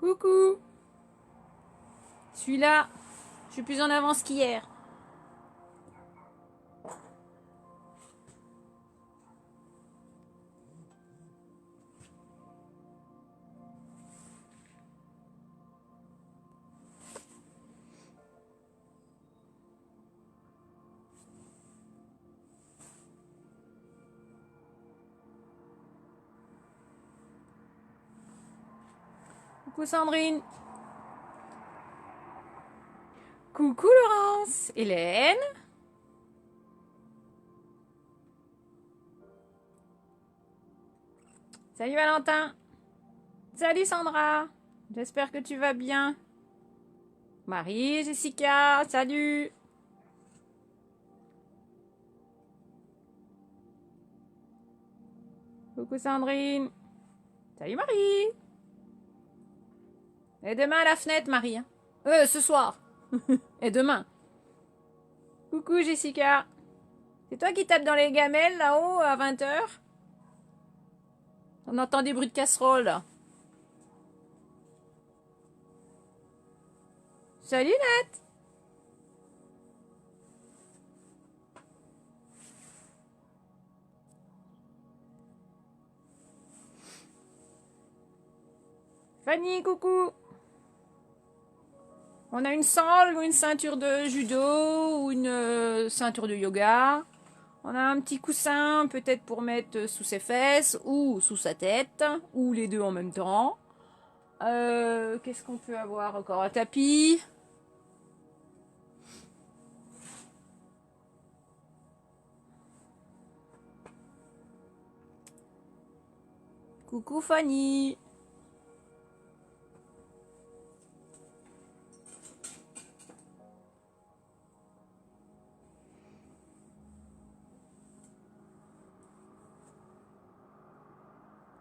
Coucou. Je suis là. Je suis plus en avance qu'hier. Coucou Sandrine. Coucou Laurence. Hélène. Salut Valentin. Salut Sandra. J'espère que tu vas bien. Marie, Jessica, salut. Coucou Sandrine. Salut Marie. Et demain à la fenêtre Marie. Ce soir. Et demain. Coucou Jessica. C'est toi qui tapes dans les gamelles là-haut à 20h? On entend des bruits de casserole là. Salut Nat. Fanny, coucou. On a une sangle ou une ceinture de judo ou une ceinture de yoga. On a un petit coussin peut-être pour mettre sous ses fesses ou sous sa tête ou les deux en même temps. Qu'est-ce qu'on peut avoir encore? Un tapis. Coucou Fanny.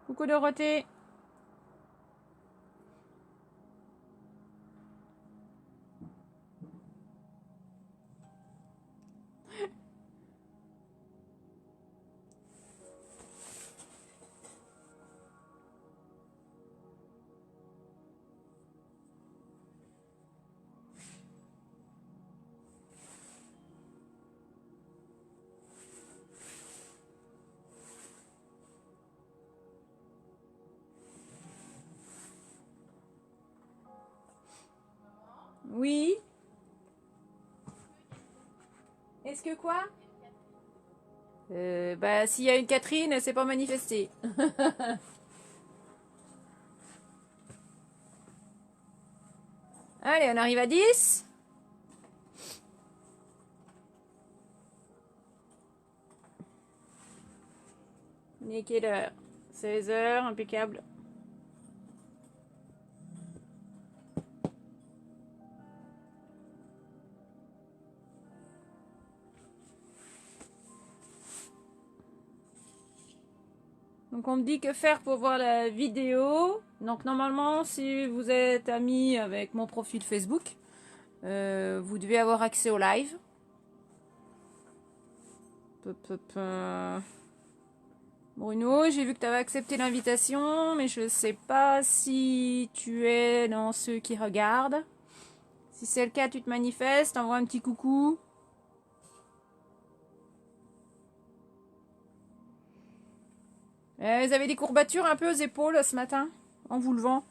Coucou Dorothée. Oui. Est-ce que quoi? Bah s'il y a une Catherine, elle s'est pas manifestée. Allez, on arrive à 10. Il est quelle heure? 16h, impeccable. Donc on me dit que faire pour voir la vidéo. Donc normalement, si vous êtes ami avec mon profil Facebook, vous devez avoir accès au live. Bruno, j'ai vu que tu avais accepté l'invitation, mais je ne sais pas si tu es dans ceux qui regardent. Si c'est le cas, tu te manifestes, envoie un petit coucou. Vous avez des courbatures un peu aux épaules ce matin, en vous levant.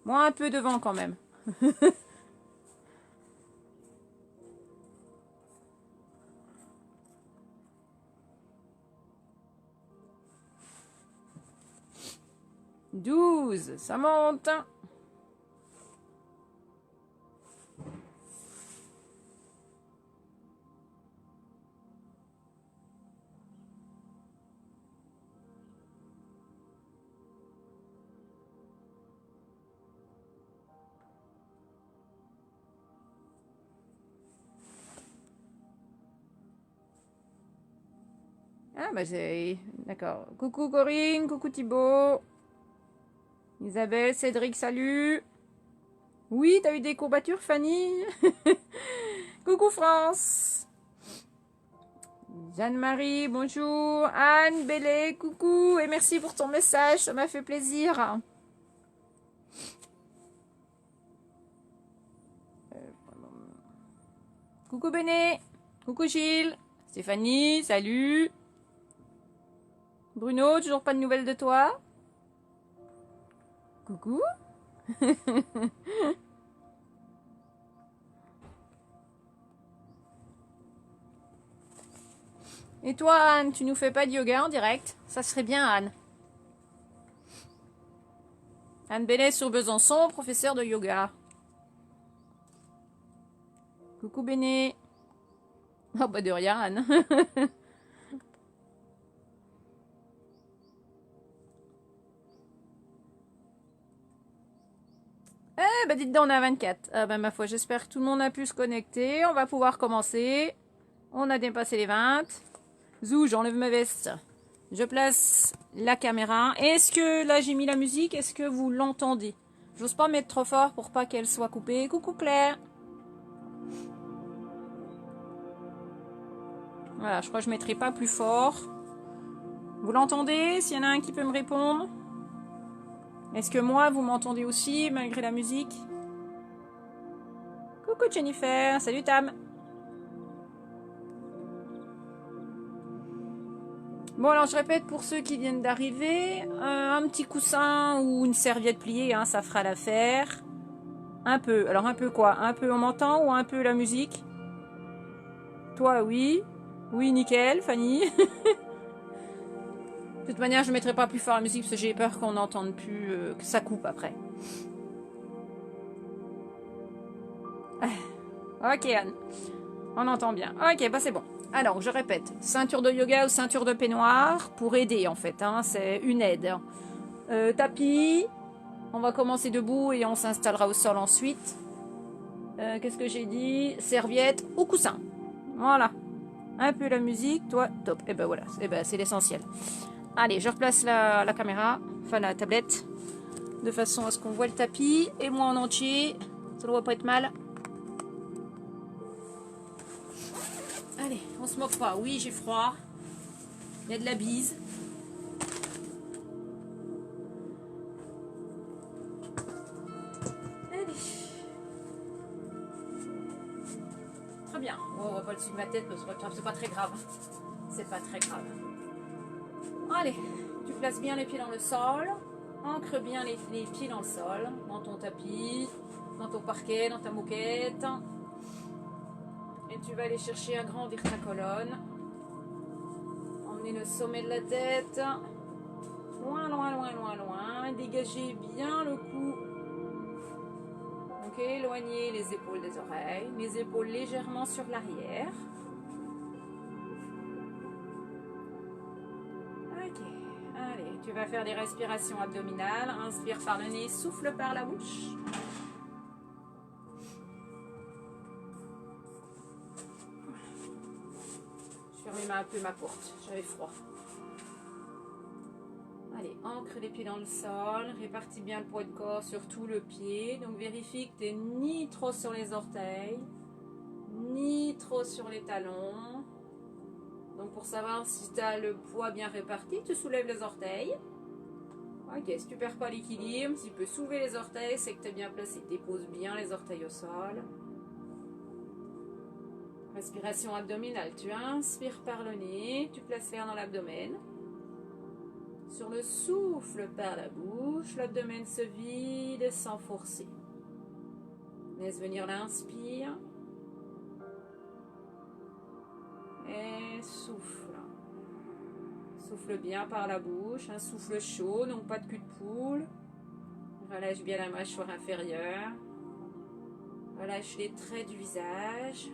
Moi, un peu devant quand même. 12, ça monte. Ah bah j'ai... D'accord. Coucou Corinne, coucou Thibaut. Isabelle, Cédric, salut. Oui, t'as eu des courbatures, Fanny? Coucou France. Jeanne-Marie, bonjour. Anne, Bélé, coucou. Et merci pour ton message, ça m'a fait plaisir. Coucou Béné. Coucou Gilles. Stéphanie, salut. Bruno, toujours pas de nouvelles de toi? Coucou. Et toi Anne, tu nous fais pas de yoga en direct? Ça serait bien Anne. Anne Bénet sur Besançon, professeur de yoga. Coucou Béné. Oh bah de rien Anne. Eh bah dites donc on est à 24. Ah bah ma foi, j'espère que tout le monde a pu se connecter. On va pouvoir commencer. On a dépassé les 20. Zou, j'enlève ma veste. Je place la caméra. Est-ce que là j'ai mis la musique? Est-ce que vous l'entendez? J'ose pas mettre trop fort pour pas qu'elle soit coupée. Coucou Claire. Voilà, je crois que je mettrai pas plus fort. Vous l'entendez? S'il y en a un qui peut me répondre. Est-ce que moi vous m'entendez aussi malgré la musique? Coucou Jennifer. Salut Tam. Bon alors je répète pour ceux qui viennent d'arriver, un petit coussin ou une serviette pliée, hein, ça fera l'affaire. Un peu, alors un peu quoi? Un peu on m'entend ou un peu la musique? Toi oui. Oui nickel Fanny. De toute manière je mettrai pas plus fort la musique parce que j'ai peur qu'on n'entende plus, que ça coupe après. Ok Anne, on entend bien. Ok bah c'est bon. Alors, je répète, ceinture de yoga ou ceinture de peignoir pour aider en fait, hein, c'est une aide. Tapis, on va commencer debout et on s'installera au sol ensuite. Qu'est-ce que j'ai dit? Serviette ou coussin. Voilà. Un peu la musique, toi, top. Et ben voilà, c'est l'essentiel. Allez, je replace la caméra, enfin la tablette, de façon à ce qu'on voit le tapis et moi en entier. Ça ne doit pas être mal. Allez, on se moque pas. Oui, j'ai froid. Il y a de la bise. Allez. Très bien. Oh, on va pas le dessus de ma tête parce que c'est pas très grave. C'est pas très grave. Allez, tu places bien les pieds dans le sol. Ancre bien les pieds dans le sol. Dans ton tapis, dans ton parquet, dans ta moquette. Et tu vas aller chercher à grandir ta colonne. Emmener le sommet de la tête. Loin, loin, loin, loin, loin. Dégagez bien le cou. Ok, éloignez les épaules des oreilles. Les épaules légèrement sur l'arrière. Ok, allez, tu vas faire des respirations abdominales. Inspire par le nez, souffle par la bouche. Je remets un peu ma courte, j'avais froid. Allez, ancre les pieds dans le sol, répartis bien le poids de corps sur tout le pied. Donc vérifie que tu n'es ni trop sur les orteils, ni trop sur les talons. Donc pour savoir si tu as le poids bien réparti, tu soulèves les orteils. Ok, si tu ne perds pas l'équilibre, si tu peux soulever les orteils, c'est que tu es bien placé. Dépose bien les orteils au sol. Respiration abdominale, tu inspires par le nez, tu places l'air dans l'abdomen. Sur le souffle par la bouche, l'abdomen se vide sans forcer. Laisse venir l'inspire. Et souffle. Souffle bien par la bouche, un souffle chaud, donc pas de cul de poule. Relâche bien la mâchoire inférieure. Relâche les traits du visage.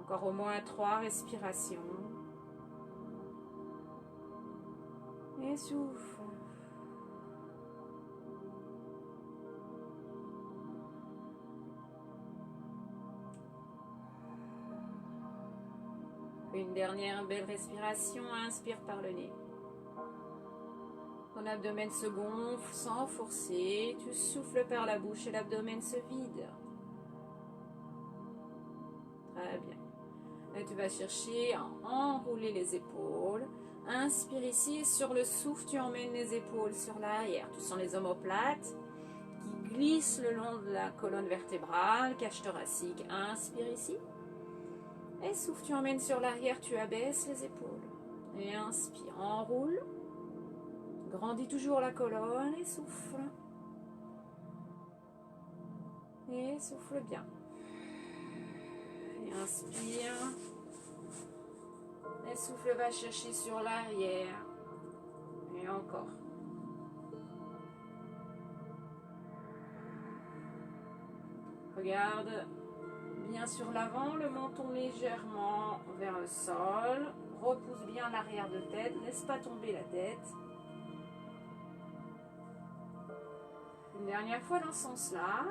Encore au moins 3 respirations. Et souffle. Une dernière belle respiration. Inspire par le nez. Ton abdomen se gonfle sans forcer. Tu souffles par la bouche et l'abdomen se vide. Très bien. Et tu vas chercher à enrouler les épaules, Inspire ici. Sur le souffle, tu emmènes les épaules sur l'arrière. Tu sens les omoplates qui glissent le long de la colonne vertébrale, cage thoracique. Inspire ici. Et souffle, tu emmènes sur l'arrière, tu abaisses les épaules. Et inspire, enroule. Grandis toujours la colonne et souffle. Et souffle bien. Et inspire. Et souffle va chercher sur l'arrière. Et encore. Regarde bien sur l'avant, le menton légèrement vers le sol. Repousse bien l'arrière de tête, laisse pas tomber la tête. Une dernière fois dans ce sens-là.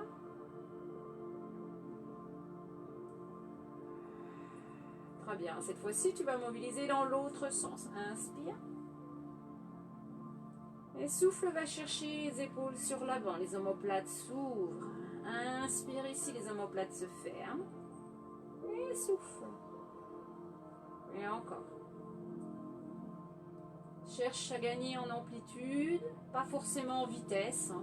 Très bien, cette fois-ci tu vas mobiliser dans l'autre sens. Inspire. Et souffle va chercher les épaules sur l'avant, les omoplates s'ouvrent. Inspire ici, les omoplates se ferment. Et souffle. Et encore. Cherche à gagner en amplitude, pas forcément en vitesse.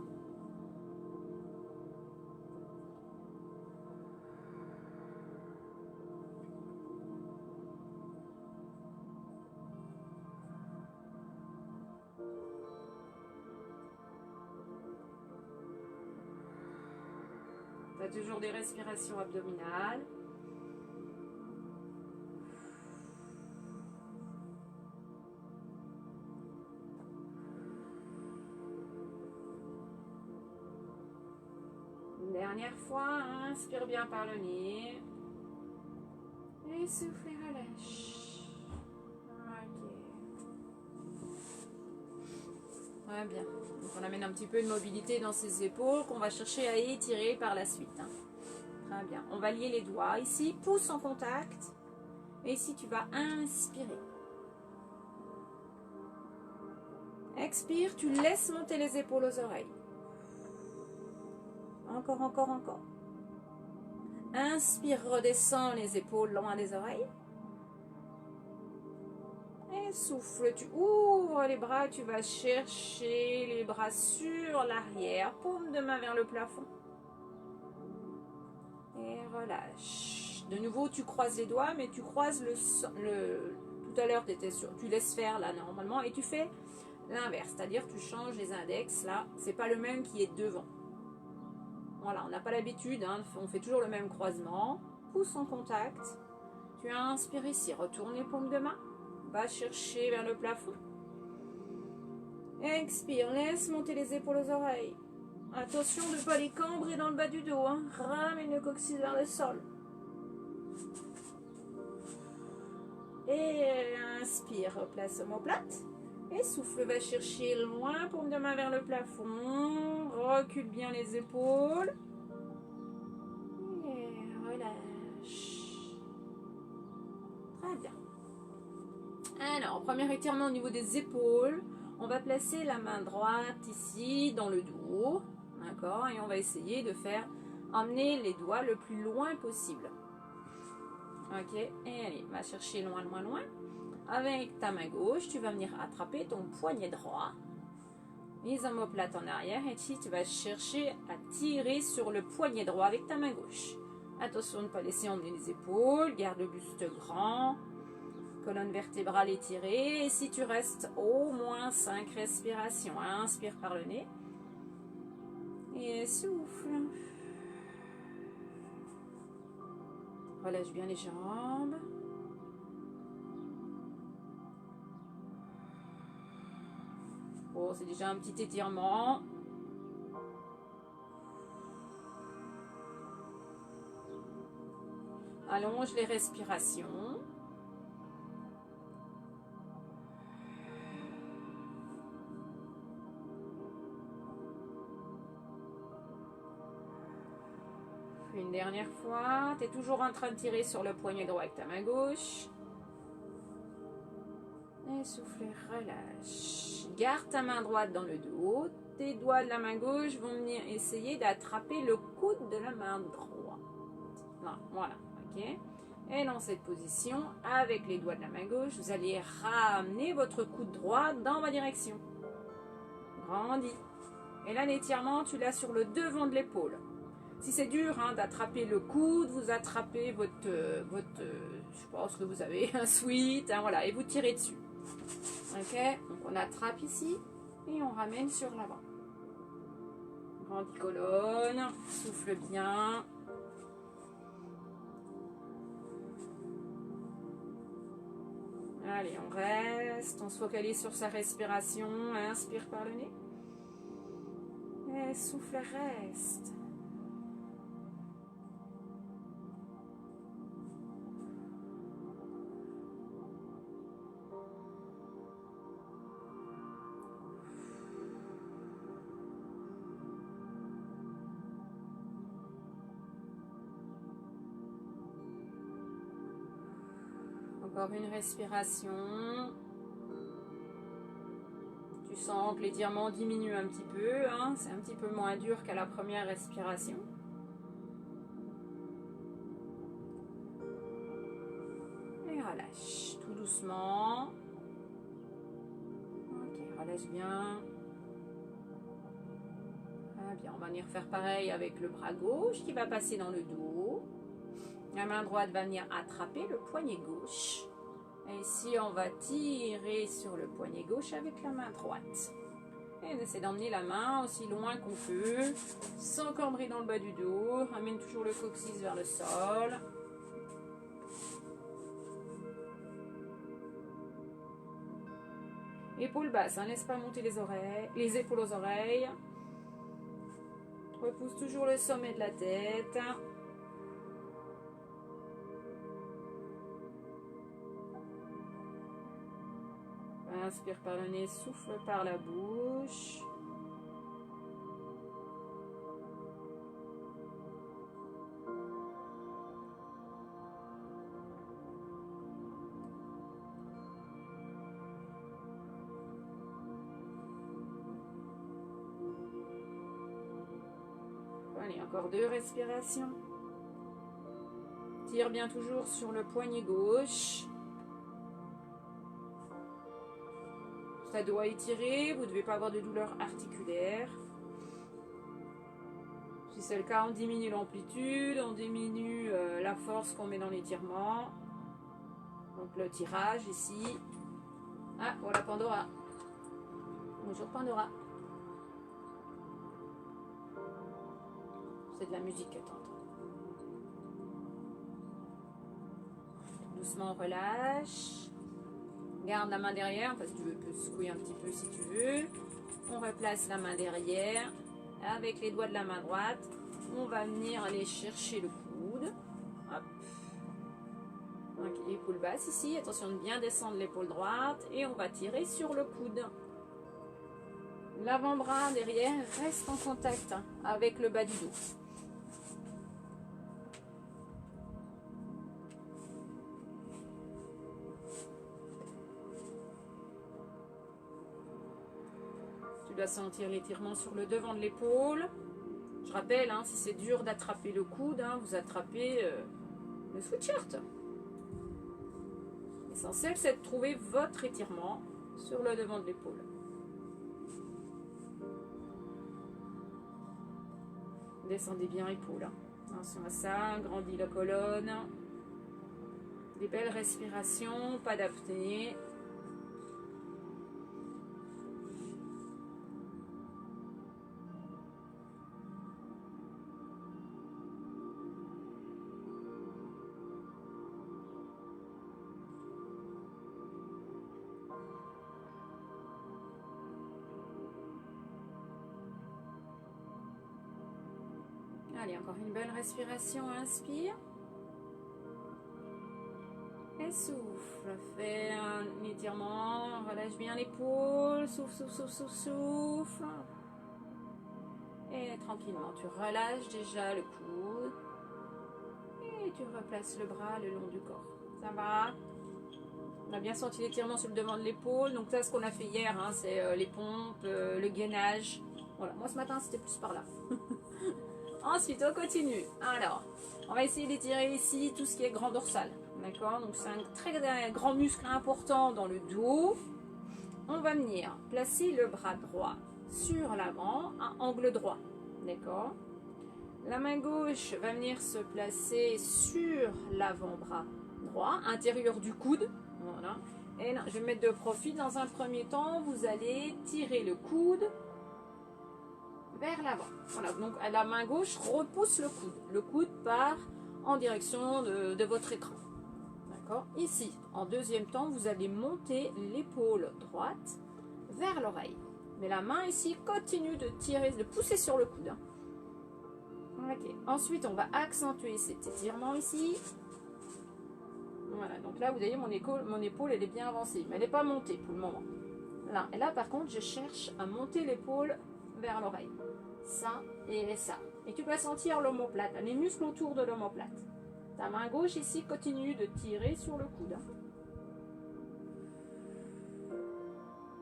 Tu as toujours des respirations abdominales. Une dernière fois, inspire bien par le nez. Et souffle et relâche. Ok. Ouais, bien. Donc on amène un petit peu de mobilité dans ses épaules qu'on va chercher à étirer par la suite. Très bien. On va lier les doigts ici, pouce en contact. Et ici, tu vas inspirer. Expire, tu laisses monter les épaules aux oreilles. Encore, encore, encore. Inspire, redescends les épaules loin des oreilles. Et souffle, tu ouvres les bras, tu vas chercher les bras sur l'arrière, paume de main vers le plafond. Et relâche. De nouveau, tu croises les doigts, mais tu croises tout à l'heure, tu laisses faire là normalement, et tu fais l'inverse, c'est-à-dire tu changes les index là, c'est pas le même qui est devant. Voilà, on n'a pas l'habitude, hein, on fait toujours le même croisement. Pouce en contact. Tu inspires ici, retourne les paumes de main. Va chercher vers le plafond. Expire, laisse monter les épaules aux oreilles. Attention de ne pas les cambrer dans le bas du dos. Hein. Ramène le coccyx vers le sol. Et inspire, place omoplate. Et souffle, va chercher loin, paume de main vers le plafond. Recule bien les épaules. Et relâche. Très bien. Alors, premier étirement au niveau des épaules. On va placer la main droite ici, dans le dos. D'accord? Et on va essayer de faire emmener les doigts le plus loin possible. Ok? Et allez, va chercher loin, loin, loin. Avec ta main gauche, tu vas venir attraper ton poignet droit. Les omoplates en arrière. Et ici, tu vas chercher à tirer sur le poignet droit avec ta main gauche. Attention de ne pas laisser emmener les épaules. Garde le buste grand. Colonne vertébrale étirée. Et si tu restes au moins 5 respirations. Inspire par le nez. Et souffle. Relâche bien les jambes. Bon, c'est déjà un petit étirement. Allonge les respirations. Une dernière fois, tu es toujours en train de tirer sur le poignet droit avec ta main gauche. Et souffle, relâche. Garde ta main droite dans le dos. Tes doigts de la main gauche vont venir essayer d'attraper le coude de la main droite. Voilà, ok. Et dans cette position, avec les doigts de la main gauche, vous allez ramener votre coude droit dans ma direction. Grandis. Et là, l'étirement, tu l'as sur le devant de l'épaule. Si c'est dur hein, d'attraper le coude, vous attrapez je pense que vous avez un sweat, hein, voilà, et vous tirez dessus. Ok, donc on attrape ici et on ramène sur l'avant. Grandis colonne, souffle bien. Allez, on reste, on se focalise sur sa respiration, inspire par le nez. Et souffle, reste. Encore une respiration. Tu sens que l'étirement diminue un petit peu, hein, c'est un petit peu moins dur qu'à la première respiration. Et relâche tout doucement. Ok, relâche bien. Ah bien, on va venir faire pareil avec le bras gauche qui va passer dans le dos. La main droite va venir attraper le poignet gauche. Et ici, on va tirer sur le poignet gauche avec la main droite. Et on essaie d'emmener la main aussi loin qu'on peut, sans cambrer dans le bas du dos. Ramène toujours le coccyx vers le sol. Épaules basses, hein, laisse pas monter les épaules aux oreilles. Repousse toujours le sommet de la tête. Inspire par le nez, souffle par la bouche. Allez, encore 2 respirations. Tire bien toujours sur le poignet gauche. Ça doit étirer, vous ne devez pas avoir de douleur articulaire. Si c'est le cas, on diminue l'amplitude, on diminue la force qu'on met dans l'étirement. Donc le tirage ici. Ah, voilà Pandora. Bonjour Pandora. C'est de la musique que t'entends. Doucement, relâche. Garde la main derrière, parce que tu peux secouer un petit peu si tu veux. On replace la main derrière. Avec les doigts de la main droite, on va venir aller chercher le coude. Hop. Donc, épaule basse ici. Attention de bien descendre l'épaule droite. Et on va tirer sur le coude. L'avant-bras derrière reste en contact avec le bas du dos. Tu dois sentir l'étirement sur le devant de l'épaule. Je rappelle, hein, si c'est dur d'attraper le coude, hein, vous attrapez le sweatshirt. L'essentiel, c'est de trouver votre étirement sur le devant de l'épaule. Descendez bien l'épaule. Attention à ça, grandis la colonne. Des belles respirations, pas d'apnée. Allez, encore une belle respiration, inspire. Et souffle, fais un étirement, relâche bien l'épaule, souffle, souffle, souffle, souffle, souffle. Et tranquillement, tu relâches déjà le coude. Et tu replaces le bras le long du corps. Ça va? On a bien senti l'étirement sur le devant de l'épaule. Donc ça, ce qu'on a fait hier, hein, c'est les pompes, le gainage. Voilà, moi ce matin, c'était plus par là. Ensuite, on continue. Alors, on va essayer d'étirer ici tout ce qui est grand dorsal. D'accord? Donc, c'est un très grand muscle important dans le dos. On va venir placer le bras droit sur l'avant à angle droit. D'accord? La main gauche va venir se placer sur l'avant-bras droit, intérieur du coude. Voilà. Et là, je vais mettre de profil. Dans un premier temps, vous allez tirer le coude vers l'avant. Voilà, donc la main gauche repousse le coude. Le coude part en direction de votre écran. D'accord? Ici, en deuxième temps, vous allez monter l'épaule droite vers l'oreille. Mais la main ici continue de tirer, de pousser sur le coude. Ok. Ensuite, on va accentuer cet étirement ici. Voilà, donc là, vous voyez, mon épaule, elle est bien avancée, mais elle n'est pas montée pour le moment. Là, et là, par contre, je cherche à monter l'épaule vers l'oreille. Ça et ça. Et tu peux sentir l'omoplate, les muscles autour de l'omoplate. Ta main gauche ici continue de tirer sur le coude.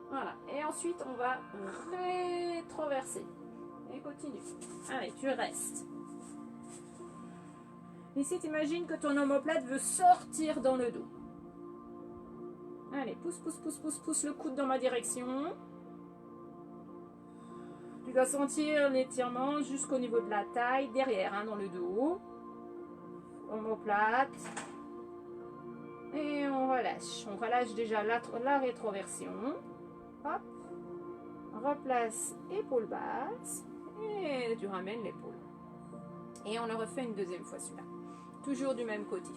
Voilà. Et ensuite, on va rétroverser. Et continue. Allez, tu restes. Ici, tu imagines que ton omoplate veut sortir dans le dos. Allez, pousse, pousse, pousse, pousse, pousse le coude dans ma direction. Tu dois sentir l'étirement jusqu'au niveau de la taille, derrière, hein, dans le dos. Omoplate. Et on relâche. On relâche déjà la rétroversion. Hop. Replace épaule basse. Et tu ramènes l'épaule. Et on le refait une deuxième fois celui-là. Toujours du même côté.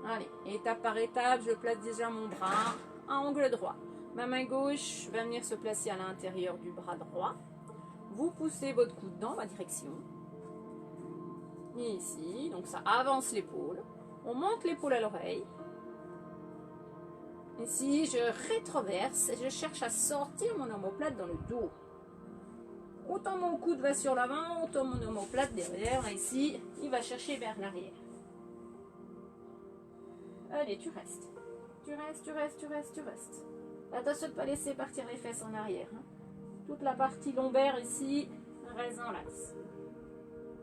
Allez, étape par étape, je place déjà mon bras à angle droit. Ma main gauche va venir se placer à l'intérieur du bras droit. Vous poussez votre coude dans ma direction. Et ici, donc ça avance l'épaule. On monte l'épaule à l'oreille. Ici, je rétroverse et je cherche à sortir mon omoplate dans le dos. Autant mon coude va sur l'avant, autant mon omoplate derrière. Ici, il va chercher vers l'arrière. Allez, tu restes. Tu restes, tu restes, tu restes, tu restes. Attention de ne pas laisser partir les fesses en arrière. Hein. Toute la partie lombaire ici reste en l'axe.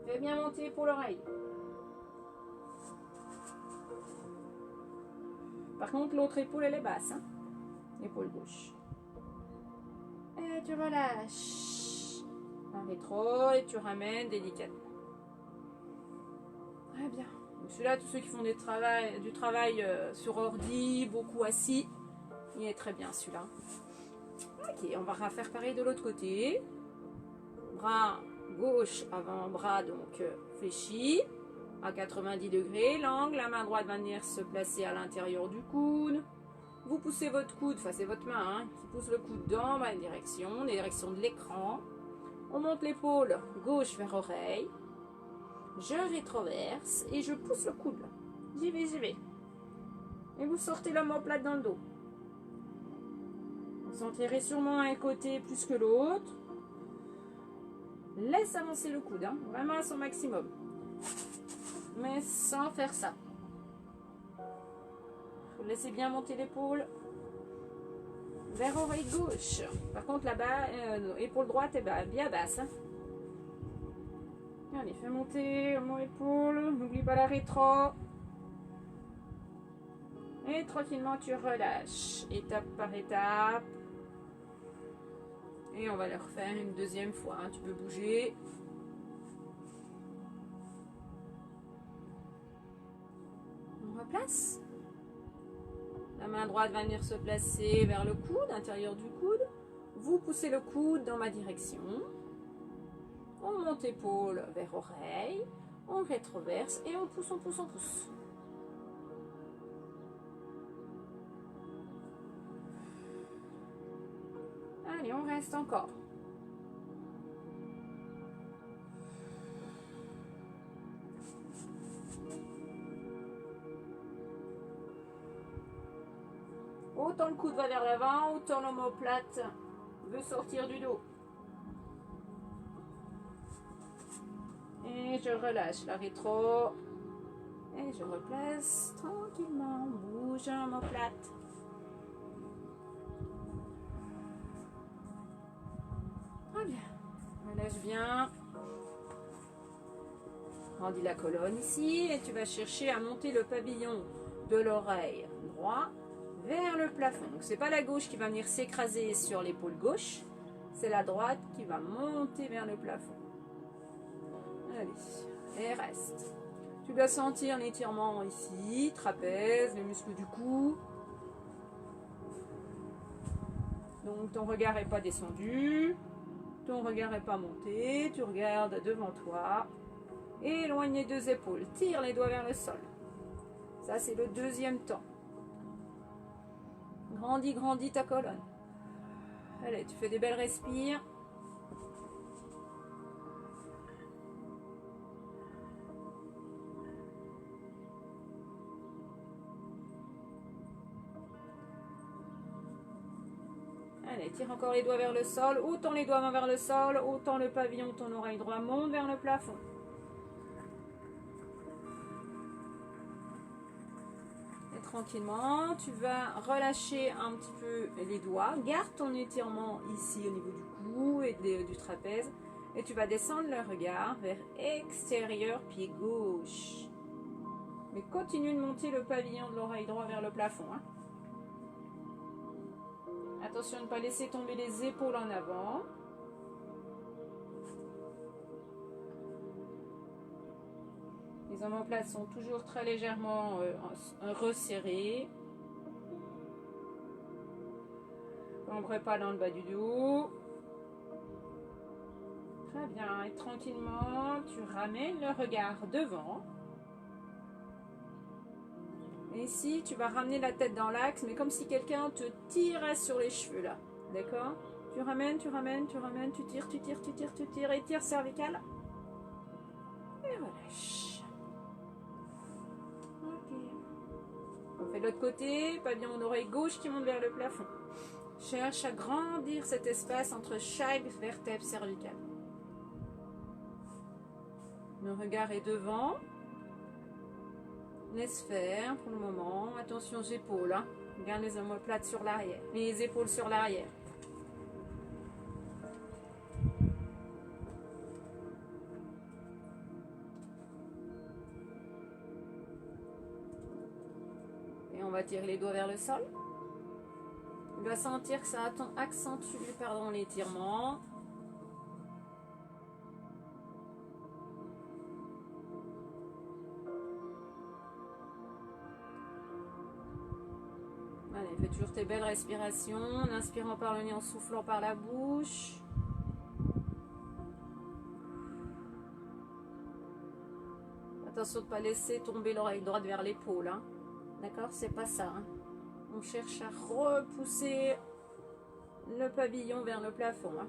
Fais bien monter pour l'oreille. Par contre, l'autre épaule, elle est basse. Hein. Épaule gauche. Et tu relâches. Un rétro et tu ramènes délicatement. Très bien. Donc celui-là, tous ceux qui font du travail sur ordi, beaucoup assis, il est très bien celui-là. Ok, on va refaire pareil de l'autre côté. Bras gauche, avant-bras donc fléchi à 90 degrés. L'angle, la main droite va venir se placer à l'intérieur du coude. Vous poussez votre coude, enfin c'est votre main hein, qui pousse le coude dans ma direction, de l'écran. On monte l'épaule gauche vers oreille. Je rétroverse et je pousse le coude. J'y vais, j'y vais. Et vous sortez l'omoplate dans le dos. Vous sentirez sûrement un côté plus que l'autre. Laisse avancer le coude, hein, vraiment à son maximum. Mais sans faire ça. Vous laissez bien monter l'épaule vers oreille gauche. Par contre, là-bas, épaule droite est bien basse. Hein. Allez, fais monter mon épaule. N'oublie pas la rétro. Et tranquillement, tu relâches. Étape par étape. Et on va le refaire une deuxième fois. Hein. Tu peux bouger. On replace. La main droite va venir se placer vers le coude, intérieur du coude. Vous poussez le coude dans ma direction. On monte épaule vers oreille. On rétroverse et on pousse, on pousse, on pousse. Allez, on reste encore. Autant le coude va vers l'avant, autant l'omoplate veut sortir du dos. Et je relâche la rétro. Et je replace tranquillement. Bouge l'omoplate. Très bien. Relâche bien. Grandis la colonne ici et tu vas chercher à monter le pavillon de l'oreille droit vers le plafond. Donc c'est pas la gauche qui va venir s'écraser sur l'épaule gauche, c'est la droite qui va monter vers le plafond. Allez, et reste. Tu dois sentir l'étirement ici, trapèze, les muscles du cou. Donc ton regard n'est pas descendu, ton regard n'est pas monté, tu regardes devant toi. Éloigne les deux épaules, tire les doigts vers le sol. Ça c'est le deuxième temps. Grandis, grandis ta colonne. Allez, tu fais des belles respires. Allez, tire encore les doigts vers le sol. Autant les doigts vont vers le sol, autant le pavillon, ton oreille droite monte vers le plafond. Et tranquillement, tu vas relâcher un petit peu les doigts. Garde ton étirement ici au niveau du cou et du trapèze. Et tu vas descendre le regard vers extérieur, pied gauche. Mais continue de monter le pavillon de l'oreille droite vers le plafond. Hein. Attention de ne pas laisser tomber les épaules en avant. Les omoplates sont toujours très légèrement resserrées. N'ombre pas dans le bas du dos. Très bien. Et tranquillement, tu ramènes le regard devant. Et ici, tu vas ramener la tête dans l'axe, mais comme si quelqu'un te tirait sur les cheveux, là. D'accord? Tu ramènes, tu ramènes, tu ramènes, tu tires, tu tires, tu tires, tu tires, et tire cervical. Et relâche. Ok. On fait de l'autre côté, pavillon d'oreille gauche qui monte vers le plafond. Cherche à grandir cet espace entre chaque vertèbre cervicale. Le regard est devant. Laisse faire pour le moment. Attention aux épaules. Hein. Garde les omoplates sur l'arrière. Les épaules sur l'arrière. Et on va tirer les doigts vers le sol. Tu dois sentir que ça accentue l'étirement. Allez, fais toujours tes belles respirations, en inspirant par le nez, en soufflant par la bouche. Attention de ne pas laisser tomber l'oreille droite vers l'épaule. Hein. D'accord? C'est pas ça. Hein. On cherche à repousser le pavillon vers le plafond. Hein.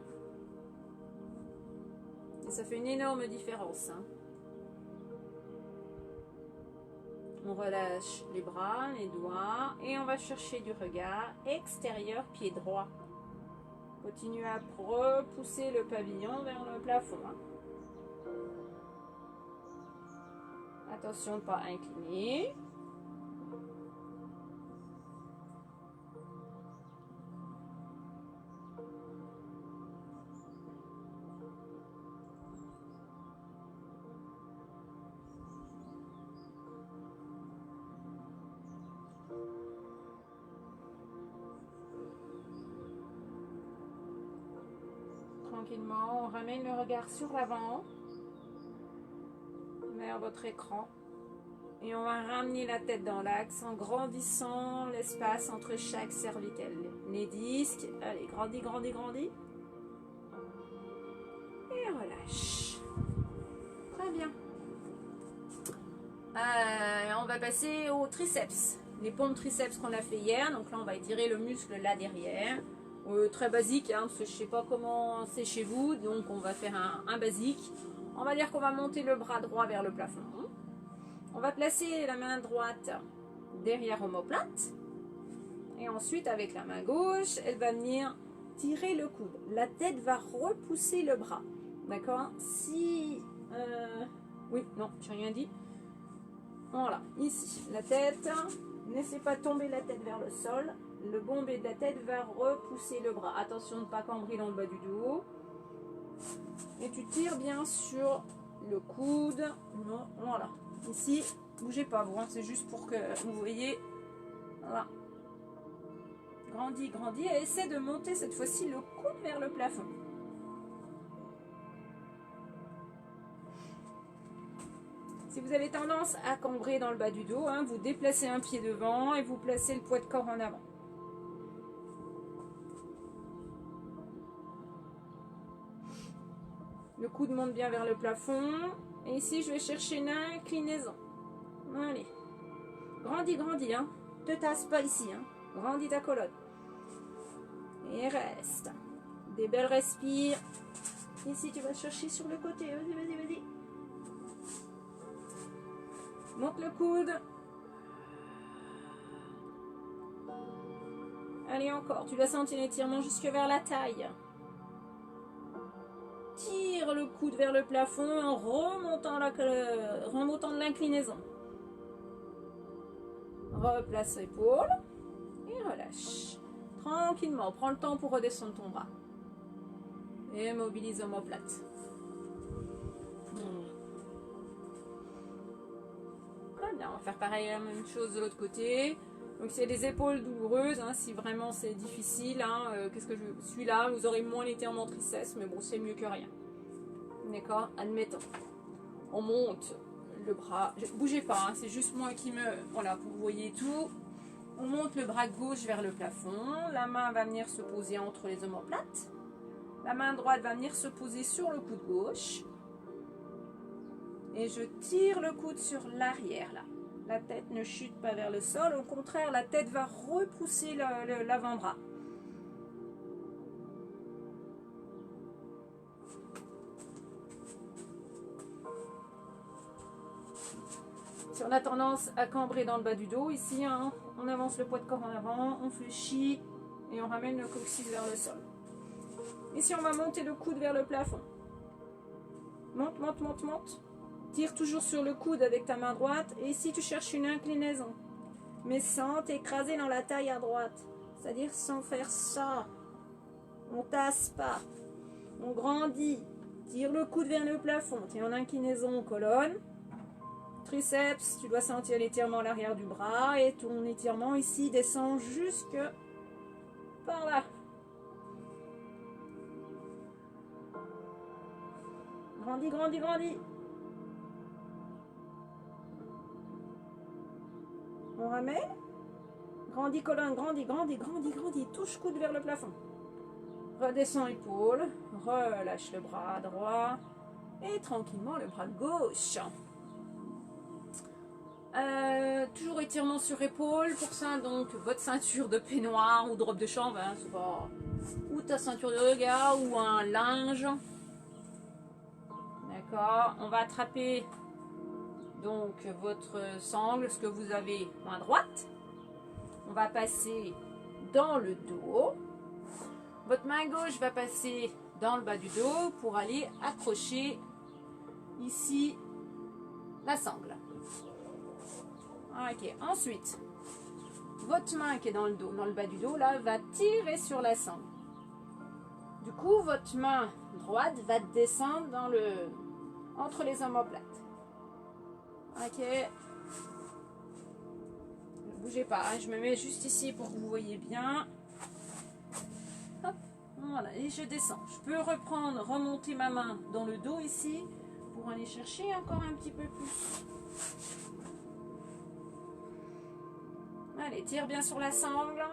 Et ça fait une énorme différence. Hein. On relâche les bras, les doigts et on va chercher du regard extérieur, pied droit. Continue à repousser le pavillon vers le plafond. Hein. Attention de ne pas incliner. Tranquillement, on ramène le regard sur l'avant, vers votre écran. Et on va ramener la tête dans l'axe en grandissant l'espace entre chaque cervicale. Les disques, allez, grandis, grandis, grandis. Et relâche. Très bien. On va passer aux triceps. Les pompes triceps qu'on a fait hier. Donc là, on va étirer le muscle là derrière. Très basique, hein, parce que je ne sais pas comment c'est chez vous. Donc on va faire un basique. On va dire qu'on va monter le bras droit vers le plafond. On va placer la main droite derrière omoplate. Et ensuite, avec la main gauche, elle va venir tirer le coude. La tête va repousser le bras. D'accord? Si... oui, non, je n'ai rien dit. Voilà, ici, la tête. Laissez pas tomber la tête vers le sol. Le bombé de la tête va repousser le bras. Attention de ne pas cambrer dans le bas du dos. Et tu tires bien sur le coude. Non, voilà. Ici, bougez pas vous, hein, c'est juste pour que vous voyez. Voilà. Grandis, grandis et essaie de monter cette fois-ci le coude vers le plafond. Si vous avez tendance à cambrer dans le bas du dos, hein, vous déplacez un pied devant et vous placez le poids de corps en avant. Le coude monte bien vers le plafond. Et ici, je vais chercher une inclinaison. Allez. Grandis, grandis. Hein. Ne te tasse pas ici. Hein. Grandis ta colonne. Et reste. Des belles respires. Ici, tu vas chercher sur le côté. Vas-y, vas-y, vas-y. Monte le coude. Allez, encore. Tu vas sentir l'étirement jusque vers la taille. Tire le coude vers le plafond en remontant de l'inclinaison. Replace l'épaule et relâche. Tranquillement, prends le temps pour redescendre ton bras. Et mobilise l'omoplate. Là, on va faire pareil, la même chose de l'autre côté. Donc c'est des épaules douloureuses, hein, si vraiment c'est difficile, hein, celui-là, vous aurez moins l'étirement triceps, mais bon, c'est mieux que rien. D'accord, admettons. On monte le bras, bougez pas, hein, c'est juste moi qui me... Voilà, vous voyez tout. On monte le bras gauche vers le plafond, la main va venir se poser entre les omoplates. La main droite va venir se poser sur le coude gauche. Et je tire le coude sur l'arrière là. La tête ne chute pas vers le sol. Au contraire, la tête va repousser l'avant-bras. Si on a tendance à cambrer dans le bas du dos, ici, hein, on avance le poids de corps en avant, on fléchit et on ramène le coccyx vers le sol. Ici, on va monter le coude vers le plafond. Monte, monte, monte, monte. Tire toujours sur le coude avec ta main droite. Et ici, tu cherches une inclinaison. Mais sans t'écraser dans la taille à droite. C'est-à-dire sans faire ça. On tasse pas. On grandit. Tire le coude vers le plafond. Tu es en inclinaison colonne. Triceps, tu dois sentir l'étirement à l'arrière du bras. Et ton étirement ici descend jusque par là. Grandis, grandis, grandis. On ramène. Grandis colonne, grandis, grandis, grandis, grandis. Touche coude vers le plafond. Redescends épaule. Relâche le bras droit. Et tranquillement le bras gauche. Toujours étirement sur épaule. Pour ça, donc, votre ceinture de peignoir ou de robe de chambre. Hein, c'est pas... Ou ta ceinture de yoga ou un linge. D'accord. On va attraper... Donc votre sangle, ce que vous avez main droite, on va passer dans le dos. Votre main gauche va passer dans le bas du dos pour aller accrocher ici la sangle. Ok, ensuite, votre main qui est dans le dos, dans le bas du dos, là, va tirer sur la sangle. Du coup, votre main droite va descendre dans entre les omoplates. Ok. Ne bougez pas, hein, je me mets juste ici pour que vous voyez bien. Hop, voilà, et je descends. Je peux remonter ma main dans le dos ici pour aller chercher encore un petit peu plus. Allez, tire bien sur la sangle.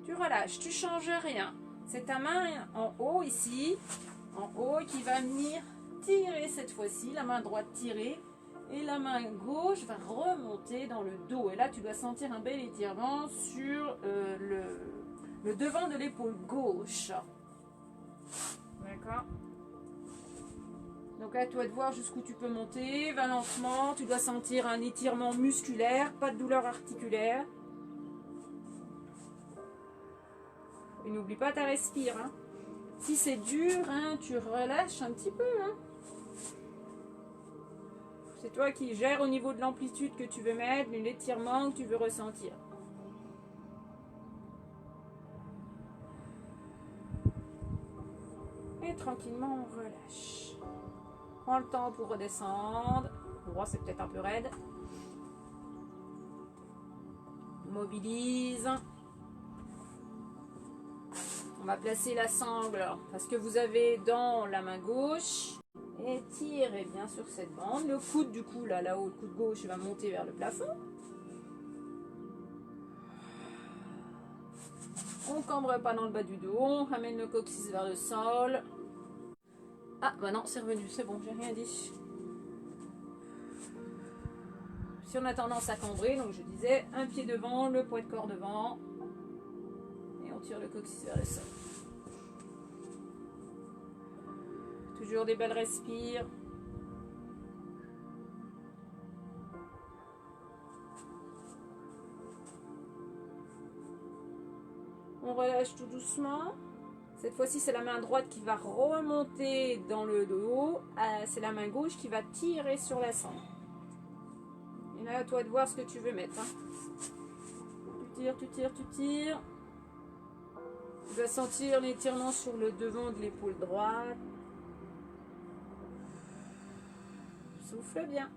Tu relâches, tu changes rien. C'est ta main en haut ici, en haut qui va venir tirer cette fois-ci, la main droite tirer et la main gauche va remonter dans le dos. Et là, tu dois sentir un bel étirement sur le devant de l'épaule gauche. D'accord? Donc à toi de voir jusqu'où tu peux monter, va lentement, tu dois sentir un étirement musculaire, pas de douleur articulaire. Et n'oublie pas ta respire. Hein. Si c'est dur, hein, tu relâches un petit peu. Hein. C'est toi qui gères au niveau de l'amplitude que tu veux mettre, l'étirement que tu veux ressentir. Et tranquillement, on relâche. Prends le temps pour redescendre. Bon, c'est peut-être un peu raide. Mobilise. On va placer la sangle parce que vous avez dans la main gauche. Et tirez bien sur cette bande. Le coude du coup là-haut, le coude gauche va monter vers le plafond. On ne cambre pas dans le bas du dos. On ramène le coccyx vers le sol. Ah bah non, c'est revenu, c'est bon, j'ai rien dit. Si on a tendance à cambrer, donc je disais, un pied devant, le poids de corps devant. Et on tire le coccyx vers le sol. Toujours des belles respires. On relâche tout doucement. Cette fois-ci, c'est la main droite qui va remonter dans le dos. C'est la main gauche qui va tirer sur la sangle. Et là, à toi de voir ce que tu veux mettre. Tu tires, tu tires, tu tires. Tu vas sentir l'étirement sur le devant de l'épaule droite. Souffle bien.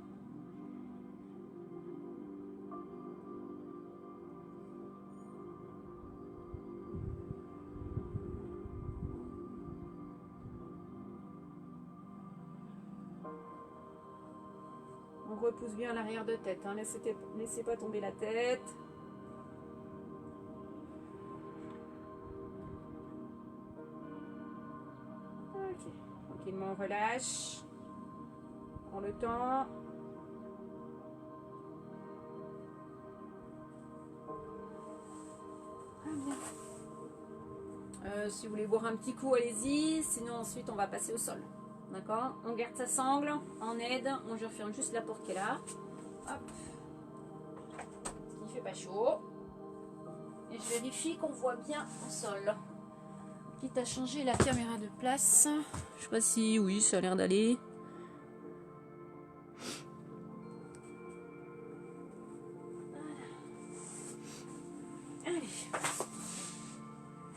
On repousse bien l'arrière de tête, hein. Laissez pas tomber la tête. Ok, tranquillement on relâche. Prends le temps. Ah, bien. Si vous voulez boire un petit coup, allez-y. Sinon ensuite on va passer au sol. D'accord? On garde sa sangle en aide. Je referme juste la porte qui est là. Hop. Il fait pas chaud. Et je vérifie qu'on voit bien au sol. Quitte à changer la caméra de place. Je sais pas si oui, ça a l'air d'aller. Allez.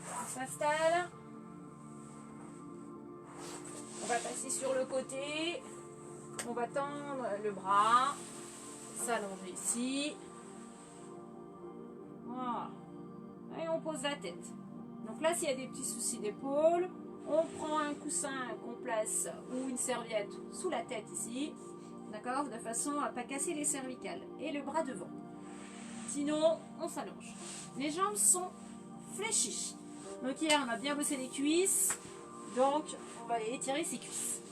On s'installe. On va passer sur le côté. On va tendre le bras. S'allonger ici. Voilà. Et on pose la tête. Donc là, s'il y a des petits soucis d'épaule, on prend un coussin qu'on place ou une serviette sous la tête ici. D'accord? De façon à ne pas casser les cervicales. Et le bras devant. Sinon, on s'allonge. Les jambes sont fléchies. Donc hier, on a bien bossé les cuisses. Donc, on va aller étirer ses cuisses.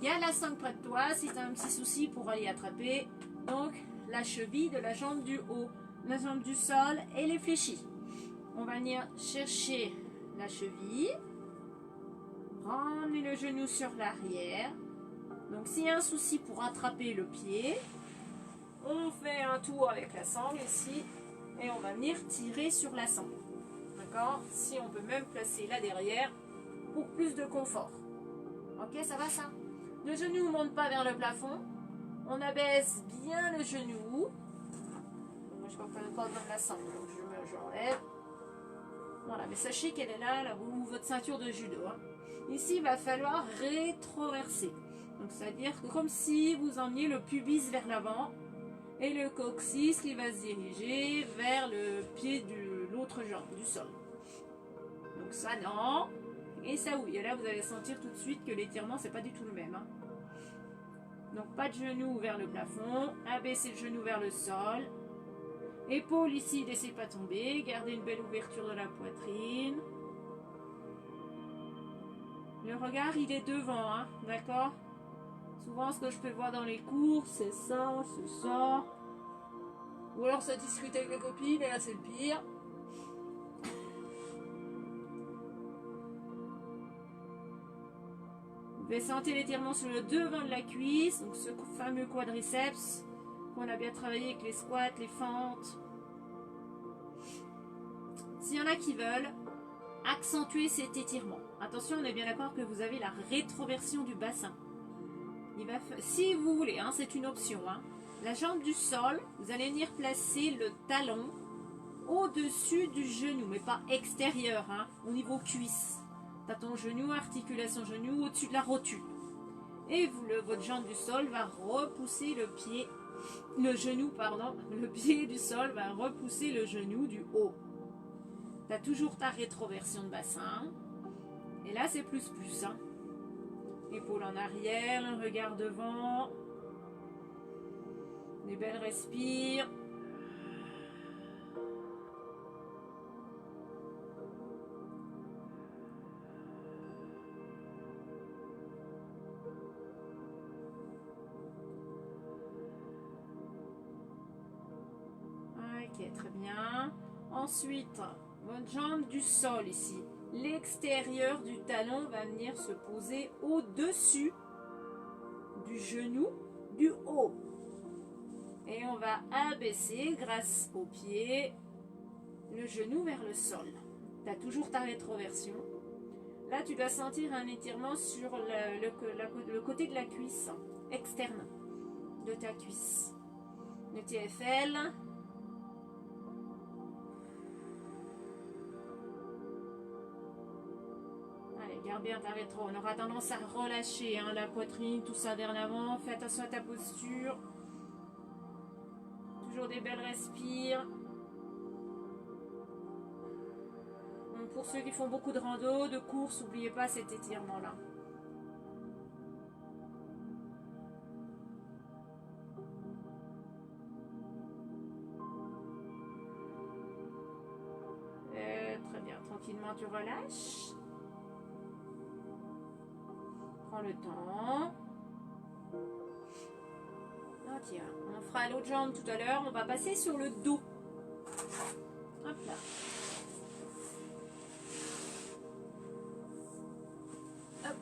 Garde la sangle près de toi si tu as un petit souci pour aller attraper. Donc, la cheville de la jambe du haut, la jambe du sol et les fléchis. On va venir chercher la cheville. Ramener le genou sur l'arrière. Donc, s'il y a un souci pour attraper le pied, on fait un tour avec la sangle ici. Et on va venir tirer sur la sangle. D'accord? Si on peut même placer là derrière pour plus de confort. Ok, ça va ça? Le genou ne monte pas vers le plafond. On abaisse bien le genou. Moi, je ne peux pas dans la sangle, donc j'enlève. Voilà, mais sachez qu'elle est là où votre ceinture de judo. Hein. Ici, il va falloir rétroverser. Donc, c'est-à-dire comme si vous emmeniez le pubis vers l'avant et le coccyx qui va se diriger vers le pied de l'autre jambe, du sol. Donc ça, non. Et ça, oui. Et là, vous allez sentir tout de suite que l'étirement, c'est pas du tout le même. Hein. Donc, pas de genou vers le plafond. Abaissez le genou vers le sol. Épaule ici, laissez pas tomber. Gardez une belle ouverture de la poitrine. Le regard, il est devant, hein, d'accord? Souvent, ce que je peux voir dans les cours, c'est ça, c'est ça. Ou alors, ça discute avec les copines, et là, c'est le pire. Vous pouvez sentir l'étirement sur le devant de la cuisse, donc ce fameux quadriceps qu'on a bien travaillé avec les squats, les fentes. S'il y en a qui veulent accentuer cet étirement, attention, on est bien d'accord que vous avez la rétroversion du bassin. Si vous voulez, hein, c'est une option. Hein, la jambe du sol, vous allez venir placer le talon au-dessus du genou, mais pas extérieur, hein, au niveau cuisse. Tu as ton genou, articulation genou, au-dessus de la rotule. Et votre jambe du sol va repousser le genou, pardon, le pied du sol va repousser le genou du haut. Tu as toujours ta rétroversion de bassin. Et là, c'est plus. Hein. Épaule en arrière, un regard devant. Des belles respires. Ok, très bien. Ensuite, votre jambe du sol ici. L'extérieur du talon va venir se poser au-dessus du genou du haut. Et on va abaisser grâce au pied le genou vers le sol. Tu as toujours ta rétroversion. Là, tu dois sentir un étirement sur le côté de la cuisse externe de ta cuisse. Le TFL. Garde bien ta rétro. On aura tendance à relâcher hein, la poitrine, tout ça vers l'avant. Fais attention à ta posture. Toujours des belles respires. Donc pour ceux qui font beaucoup de rando, de course, n'oubliez pas cet étirement-là. Très bien. Tranquillement, tu relâches. Prends le temps. Ok, on fera l'autre jambe tout à l'heure. On va passer sur le dos. Hop là. Hop.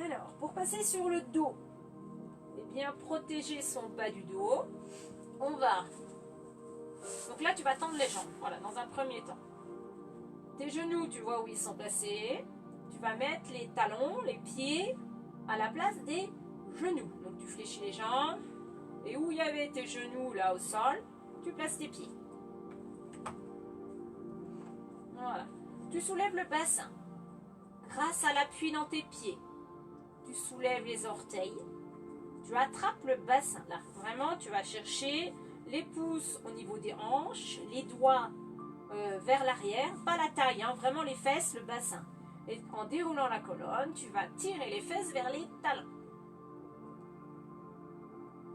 Alors, pour passer sur le dos, et bien protéger son bas du dos, on va... Donc là, tu vas tendre les jambes. Voilà, dans un premier temps. Tes genoux, tu vois où ils sont placés. Tu vas mettre les talons, les pieds à la place des genoux. Donc tu fléchis les jambes. Et où il y avait tes genoux là au sol, tu places tes pieds. Voilà. Tu soulèves le bassin. Grâce à l'appui dans tes pieds, tu soulèves les orteils. Tu attrapes le bassin. Là, vraiment, tu vas chercher les pouces au niveau des hanches, les doigts vers l'arrière, pas la taille, hein, vraiment les fesses, le bassin. Et en déroulant la colonne, tu vas tirer les fesses vers les talons.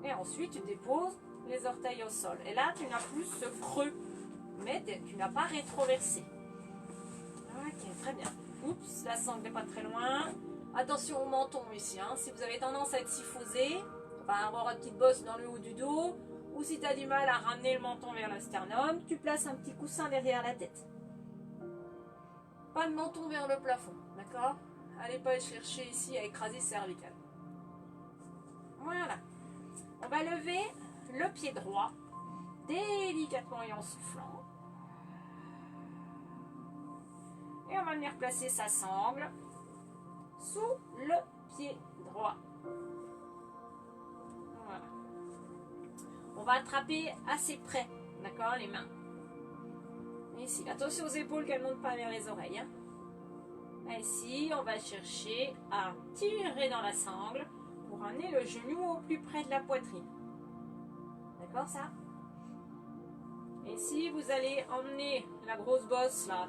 Et ensuite, tu déposes les orteils au sol. Et là, tu n'as plus ce creux, mais tu n'as pas rétroversé. Ok, très bien. Oups, la sangle n'est pas très loin. Attention au menton ici. Hein. Si vous avez tendance à être syphosé, enfin avoir une petite bosse dans le haut du dos, ou si tu as du mal à ramener le menton vers le sternum, tu places un petit coussin derrière la tête. Pas de menton vers le plafond, d'accord? Allez pas chercher ici à écraser cervical. Voilà. On va lever le pied droit, délicatement et en soufflant. Et on va venir placer sa sangle sous le pied droit. Voilà. On va attraper assez près, d'accord, les mains. Ici, attention aux épaules qu'elles ne montent pas vers les oreilles. Hein. Ici, on va chercher à tirer dans la sangle pour amener le genou au plus près de la poitrine. D'accord, ça? Ici, vous allez emmener la grosse bosse là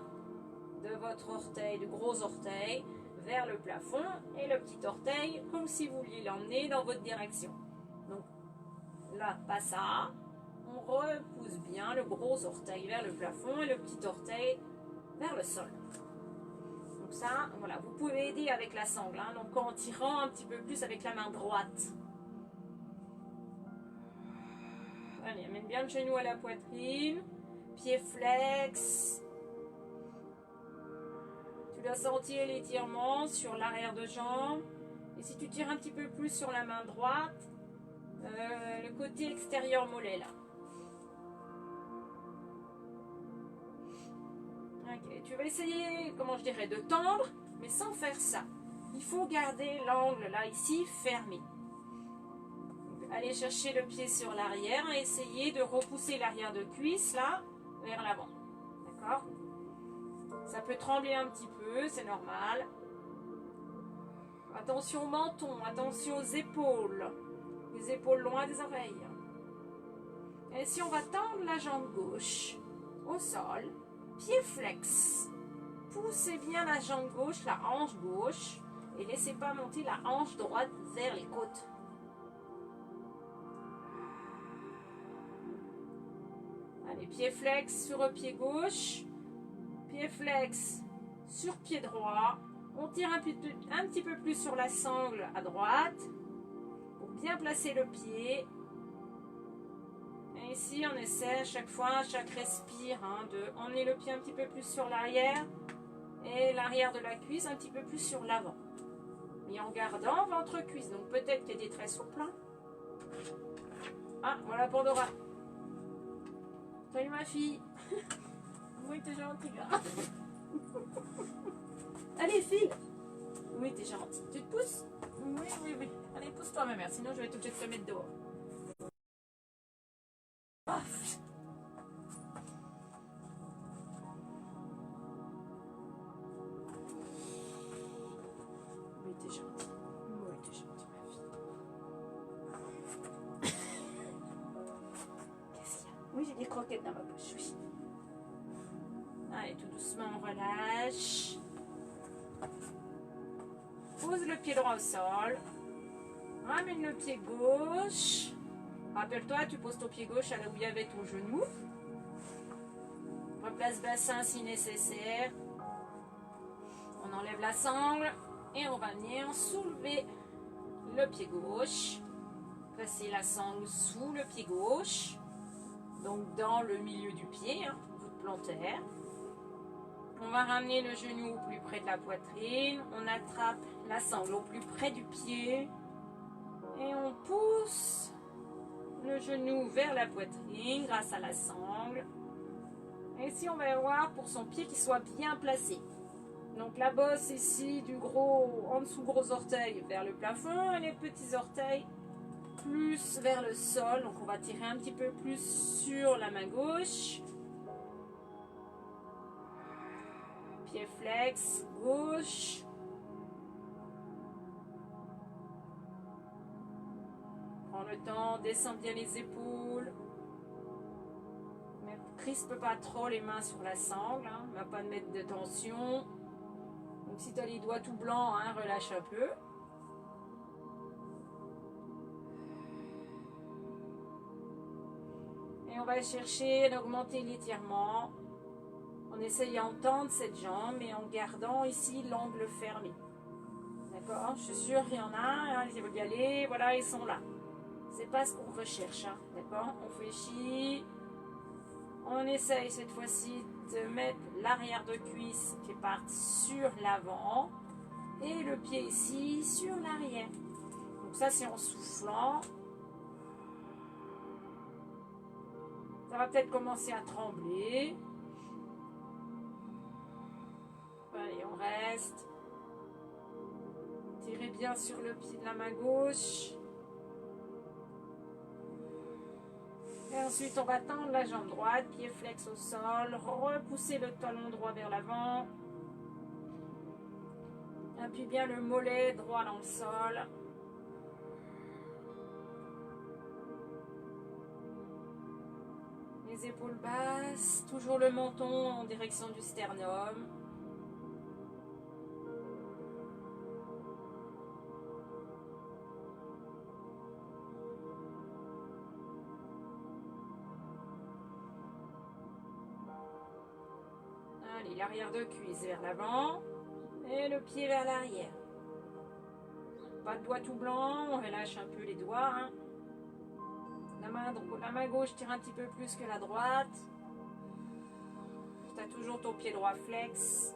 de votre orteil, du gros orteil, vers le plafond et le petit orteil comme si vous vouliez l'emmener dans votre direction. Donc là, pas ça. On repousse bien le gros orteil vers le plafond et le petit orteil vers le sol. Donc ça, voilà, vous pouvez aider avec la sangle, hein, donc en tirant un petit peu plus avec la main droite. Allez, amène bien le genou à la poitrine, pied flex. Tu dois sentir l'étirement sur l'arrière de jambe. Et si tu tires un petit peu plus sur la main droite, le côté extérieur mollet là. Ok, tu vas essayer, comment je dirais, de tendre, mais sans faire ça. il faut garder l'angle là, ici, fermé. Donc, allez chercher le pied sur l'arrière et essayez de repousser l'arrière de cuisse là, vers l'avant. D'accord? Ça peut trembler un petit peu, c'est normal. Attention au menton, attention aux épaules. Les épaules loin des oreilles. Et si on va tendre la jambe gauche au sol, pied flex. Poussez bien la jambe gauche, la hanche gauche, et laissez pas monter la hanche droite vers les côtes. Allez, pied flex sur le pied gauche, pied flex sur pied droit. On tire un petit peu plus sur la sangle à droite pour bien placer le pied. Et ici, on essaie à chaque fois, à chaque respire, de emmener le pied un petit peu plus sur l'arrière et l'arrière de la cuisse un petit peu plus sur l'avant. Mais en gardant ventre cuisse. Donc peut-être qu'elle est très souple. Ah, voilà Pandora. Salut ma fille. Oui, t'es gentille. Allez, file. Oui, t'es gentille. Tu te pousses? Oui, oui, oui. Allez, pousse-toi, ma mère. Sinon, je vais être obligée de te mettre dehors. Ah. Oui, t'es gentille. Oui, t'es gentille, ma fille. Qu'est-ce qu'il y a? Oui, j'ai des croquettes dans ma poche, oui. Allez, tout doucement, on relâche. Pose le pied droit au sol. Ramène le pied gauche. Rappelle-toi, tu poses ton pied gauche à là où il y avait ton genou. Replace bassin si nécessaire. On enlève la sangle et on va venir soulever le pied gauche. Placer la sangle sous le pied gauche. Donc dans le milieu du pied, voûte plantaire. On va ramener le genou au plus près de la poitrine. On attrape la sangle au plus près du pied. Et on pousse le genou vers la poitrine grâce à la sangle. Et ici, on va avoir pour son pied qui soit bien placé. Donc la bosse ici du gros, en dessous gros orteil vers le plafond et les petits orteils plus vers le sol. Donc on va tirer un petit peu plus sur la main gauche. Pied flex, gauche. Prends le temps, descends bien les épaules. Ne crispe pas trop les mains sur la sangle, ne va pas mettre de tension. Donc si tu as les doigts tout blancs, relâche un peu. Et on va chercher d'augmenter l'étirement en essayant de tendre cette jambe et en gardant ici l'angle fermé. D'accord? Je suis sûre qu'il y en a, ils veulent y aller, voilà, ils sont là. C'est pas ce qu'on recherche, d'accord? On fléchit. On essaye cette fois-ci de mettre l'arrière de cuisse qui part sur l'avant et le pied ici sur l'arrière. Donc ça c'est en soufflant. Ça va peut-être commencer à trembler. Allez, on reste. Tirez bien sur le pied de la main gauche. Et ensuite, on va tendre la jambe droite, pied flex au sol, repousser le talon droit vers l'avant. Appuie bien le mollet droit dans le sol. Les épaules basses, toujours le menton en direction du sternum. Allez, l'arrière de cuisse vers l'avant et le pied vers l'arrière. Pas de doigt tout blanc, on relâche un peu les doigts. La main gauche tire un petit peu plus que la droite. Tu as toujours ton pied droit flex.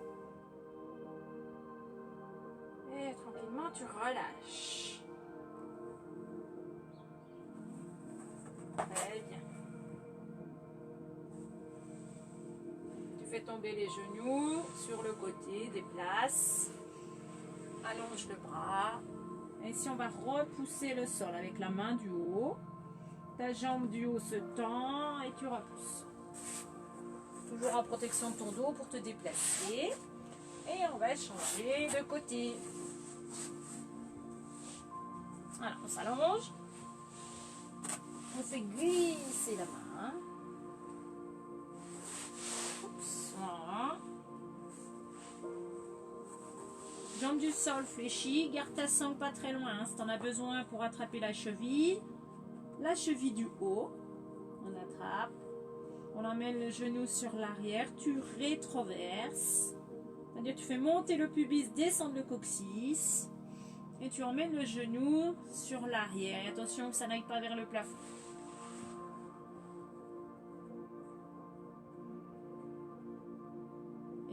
Et tranquillement, tu relâches. Très bien. Tu fais tomber les genoux sur le côté, déplace. allonge le bras. Et ici, on va repousser le sol avec la main du haut. Ta jambe du haut se tend et tu repousses. Toujours en protection de ton dos pour te déplacer. Et on va changer de côté. Voilà, on s'allonge. On fait glisser la main. Oups, voilà. Jambe du sol fléchie. Garde ta sangle pas très loin. Hein, si tu en as besoin pour attraper la cheville. La cheville du haut. On attrape. On emmène le genou sur l'arrière. Tu rétroverses. C'est-à-dire tu fais monter le pubis, descendre le coccyx. Et tu emmènes le genou sur l'arrière. Attention que ça n'aille pas vers le plafond.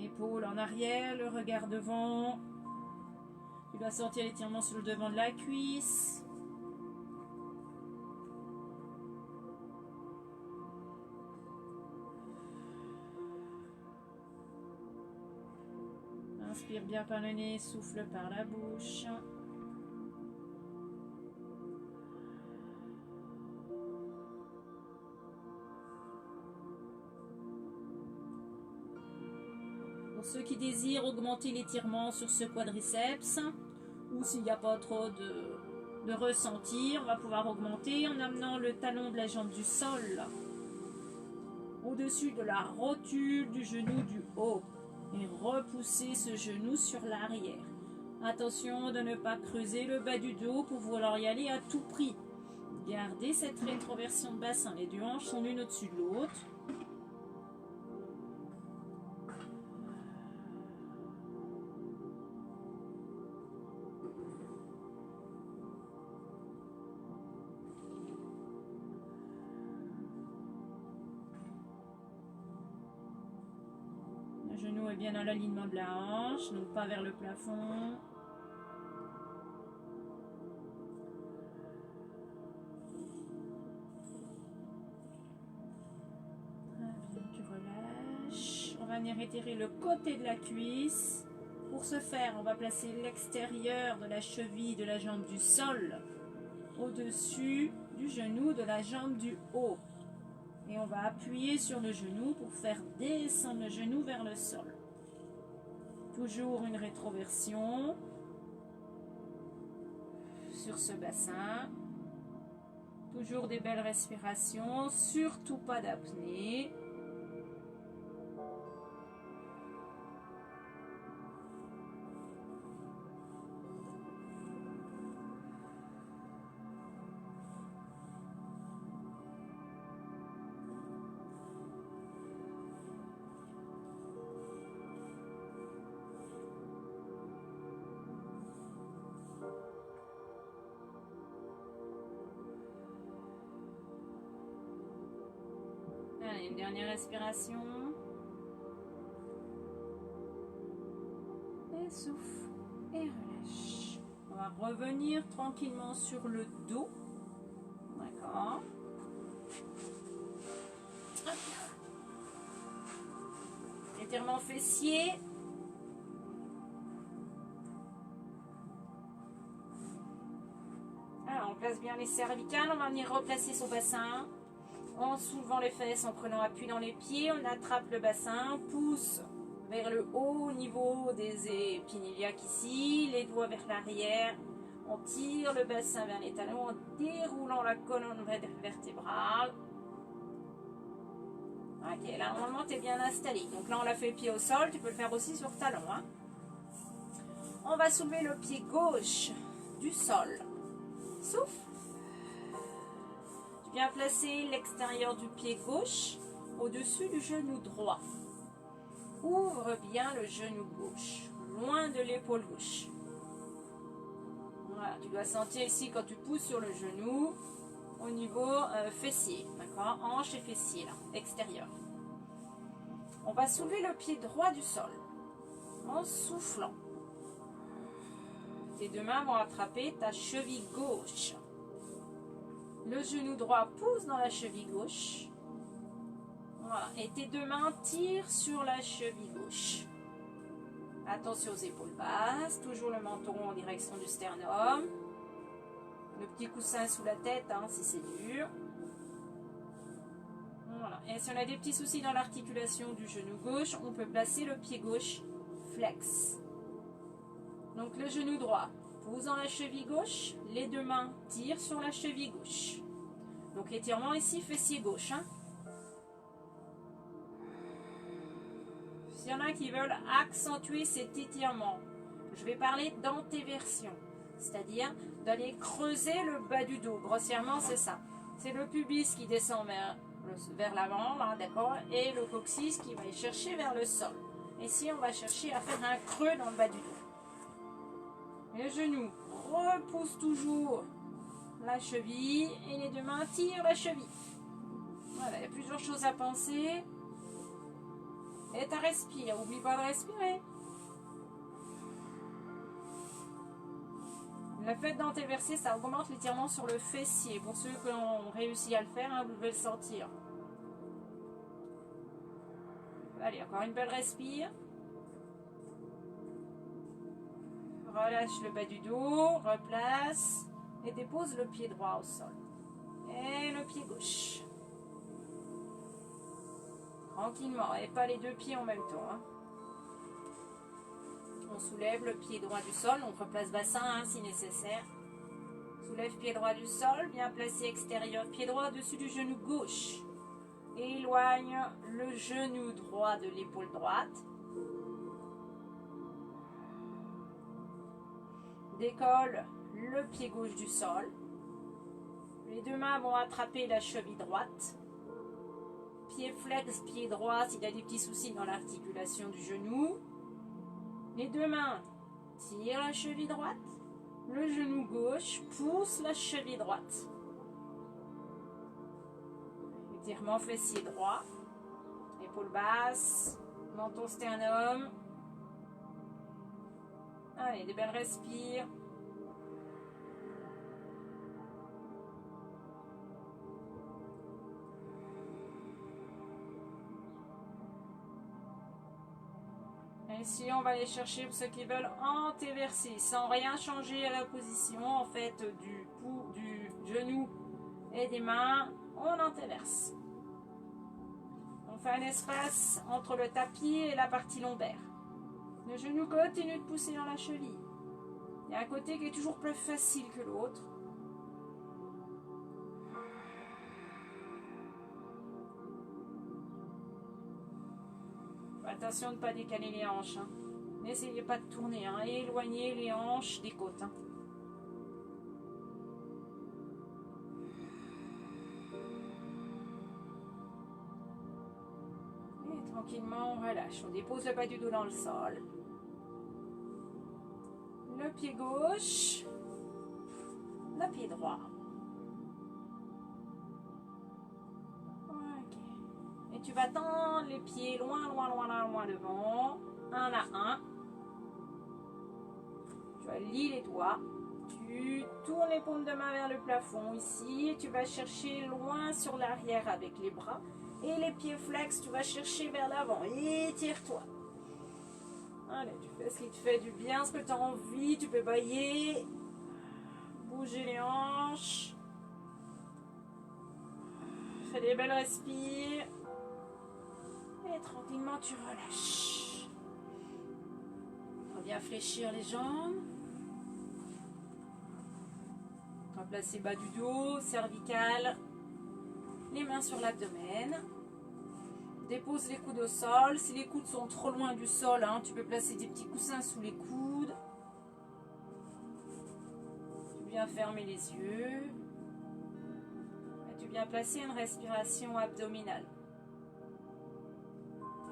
Épaule en arrière, le regard devant. Tu dois sortir l'étirement sur le devant de la cuisse. Inspire bien par le nez, souffle par la bouche. Pour ceux qui désirent augmenter l'étirement sur ce quadriceps, ou s'il n'y a pas trop de ressenti, on va pouvoir augmenter en amenant le talon de la jambe du sol au-dessus de la rotule du genou du haut et repousser ce genou sur l'arrière. Attention de ne pas creuser le bas du dos pour vouloir y aller à tout prix. Gardez cette rétroversion de bassin, les deux hanches sont l'une au-dessus de l'autre. Le genou est bien dans l'alignement de la hanche, donc pas vers le plafond. Très bien, tu relâches. On va venir étirer le côté de la cuisse. Pour ce faire, on va placer l'extérieur de la cheville de la jambe du sol au-dessus du genou de la jambe du haut. Et on va appuyer sur le genou pour faire descendre le genou vers le sol. Toujours une rétroversion sur ce bassin. Toujours des belles respirations, surtout pas d'apnée. Allez, une dernière respiration. Et souffle et relâche. On va revenir tranquillement sur le dos. D'accord. Étirement fessier. Alors, on place bien les cervicales. On va venir replacer son bassin. En soulevant les fesses, en prenant appui dans les pieds, on attrape le bassin, pousse vers le haut au niveau des épiniliaques ici, les doigts vers l'arrière, on tire le bassin vers les talons en déroulant la colonne vertébrale. Ok, là normalement tu es bien installé, donc là on l'a fait pied au sol, tu peux le faire aussi sur talon. Hein. On va soulever le pied gauche du sol, souffle. Tu viens placer l'extérieur du pied gauche au-dessus du genou droit. Ouvre bien le genou gauche, loin de l'épaule gauche. Voilà, tu dois sentir ici quand tu pousses sur le genou au niveau fessier, d'accord, hanche et fessier là, extérieur. On va soulever le pied droit du sol en soufflant. Tes deux mains vont attraper ta cheville gauche. Le genou droit pousse dans la cheville gauche. Voilà. Et tes deux mains tirent sur la cheville gauche. Attention aux épaules basses, toujours le menton en direction du sternum. Le petit coussin sous la tête, hein, si c'est dur. Voilà. Et si on a des petits soucis dans l'articulation du genou gauche, on peut placer le pied gauche flex. Donc le genou droit pousse dans la cheville gauche, les deux mains tirent sur la cheville gauche. Donc étirement ici, fessier gauche. Hein. S'il y en a qui veulent accentuer cet étirement, je vais parler d'antéversion, c'est-à-dire d'aller creuser le bas du dos. Grossièrement, c'est ça. C'est le pubis qui descend vers l'avant, d'accord, et le coccyx qui va aller chercher vers le sol. Ici, on va chercher à faire un creux dans le bas du dos. Le genou repousse toujours la cheville et les deux mains tirent la cheville. Voilà, il y a plusieurs choses à penser. Et tu respires, n'oublie pas de respirer. Le fait d'antéverser, ça augmente l'étirement sur le fessier. Pour ceux qui ont réussi à le faire, hein, vous devez le sentir. Allez, encore une belle respire. Relâche le bas du dos, replace et dépose le pied droit au sol. Et le pied gauche. Tranquillement, et pas les deux pieds en même temps. Hein. On soulève le pied droit du sol, on replace bassin hein, si nécessaire. Soulève pied droit du sol, bien placé extérieur, pied droit au-dessus du genou gauche. Éloigne le genou droit de l'épaule droite. Décolle le pied gauche du sol. Les deux mains vont attraper la cheville droite. Pied flex, pied droit s'il y a des petits soucis dans l'articulation du genou. Les deux mains tirent la cheville droite. Le genou gauche pousse la cheville droite. Étirement fessier droit. Épaule basse. Menton sternum. Allez, des belles respires. Ici, on va aller chercher pour ceux qui veulent antéverser, sans rien changer à la position en fait du genou et des mains. On antéverse. On fait un espace entre le tapis et la partie lombaire. Le genou continue de pousser dans la cheville. Il y a un côté qui est toujours plus facile que l'autre. Attention de ne pas décaler les hanches. Hein. N'essayez pas de tourner. Hein. Éloignez les hanches des côtes. Hein. Et tranquillement, on relâche. On dépose le bas du dos dans le sol. Le pied gauche. Le pied droit. Et tu vas tendre les pieds loin devant, un à un. Tu allies les doigts. Tu tournes les paumes de main vers le plafond ici. Et tu vas chercher loin sur l'arrière avec les bras. Et les pieds flex, tu vas chercher vers l'avant. Étire-toi. Allez, tu fais ce qui te fait du bien, ce que tu as envie. Tu peux bailler. Bouger les hanches. Fais des belles respires. Et tranquillement, tu relâches. Reviens fléchir les jambes. Replacer bas du dos, cervical. Les mains sur l'abdomen. Dépose les coudes au sol. Si les coudes sont trop loin du sol, hein, tu peux placer des petits coussins sous les coudes. Tu viens fermer les yeux. Et tu viens placer une respiration abdominale.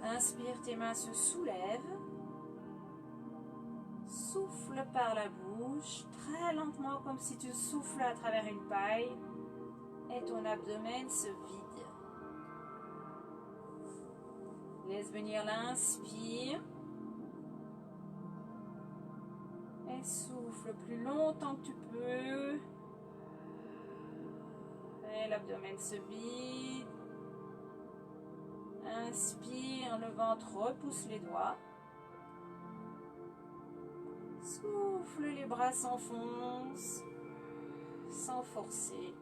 Inspire, tes mains se soulèvent. Souffle par la bouche, très lentement, comme si tu souffles à travers une paille. Et ton abdomen se vide. Laisse venir l'inspire. Et souffle plus longtemps que tu peux. Et l'abdomen se vide. Inspire, le ventre repousse les doigts. Souffle, les bras s'enfoncent sans forcer.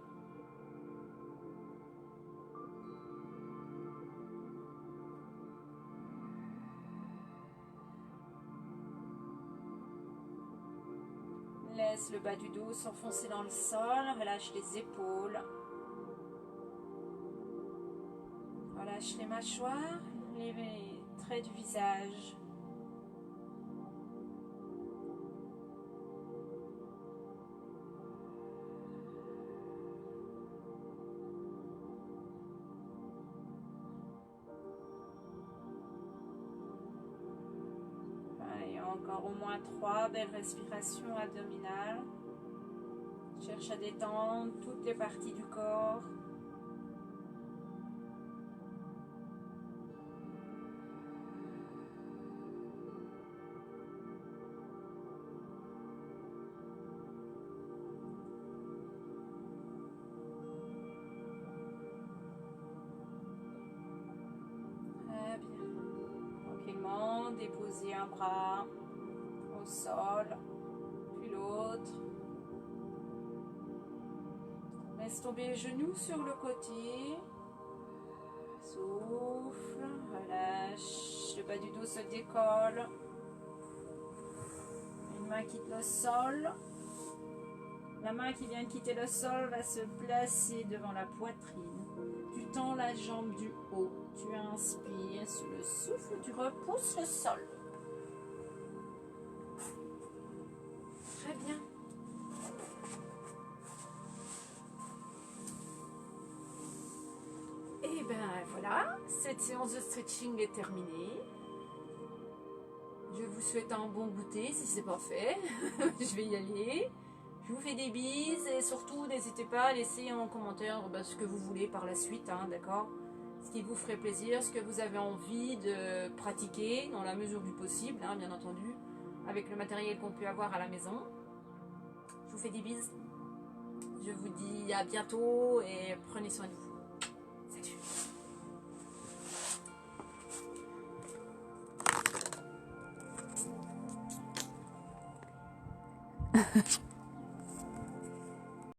Laisse le bas du dos s'enfoncer dans le sol, relâche les épaules. Relâche les mâchoires, les traits du visage. Encore au moins 3 belles respirations abdominales. Cherche à détendre toutes les parties du corps. Très bien. Tranquillement, déposez un bras au sol, puis l'autre. Laisse tomber les genoux sur le côté. Souffle, relâche. Le bas du dos se décolle. Une main quitte le sol. La main qui vient de quitter le sol va se placer devant la poitrine. Tu tends la jambe du haut. Tu inspires sur le souffle. Tu repousses le sol. Très bien. Et ben voilà, cette séance de stretching est terminée. Je vous souhaite un bon goûter si ce n'est pas fait. Je vais y aller. Je vous fais des bises et surtout n'hésitez pas à laisser en commentaire ce que vous voulez par la suite, hein, d'accord? Ce qui vous ferait plaisir, ce que vous avez envie de pratiquer dans la mesure du possible, hein, bien entendu, avec le matériel qu'on peut avoir à la maison. Je vous fais des bises. Je vous dis à bientôt et prenez soin de vous. Salut.